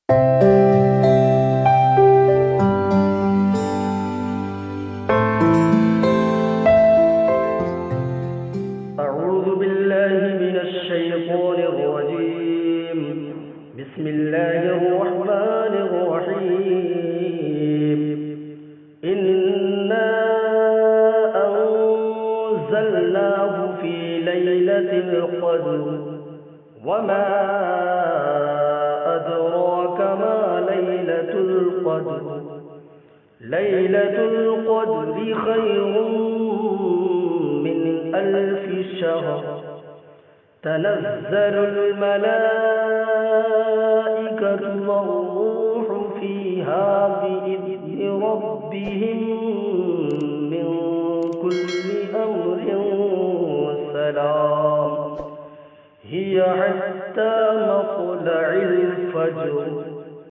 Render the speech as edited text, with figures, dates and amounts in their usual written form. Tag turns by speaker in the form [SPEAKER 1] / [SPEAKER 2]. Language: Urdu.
[SPEAKER 1] أعوذ بالله من الشيطان الرجيم. بسم الله الرحمن الرحيم. إنا أنزلناه في ليلة القدر وما أدراك ما ليلة القدر. ليلة القدر خير من 1000 شهر. تنزل الملائكة والروح فيها بإذن ربهم من كل أمر سلام هي حتى مطلع الفجر.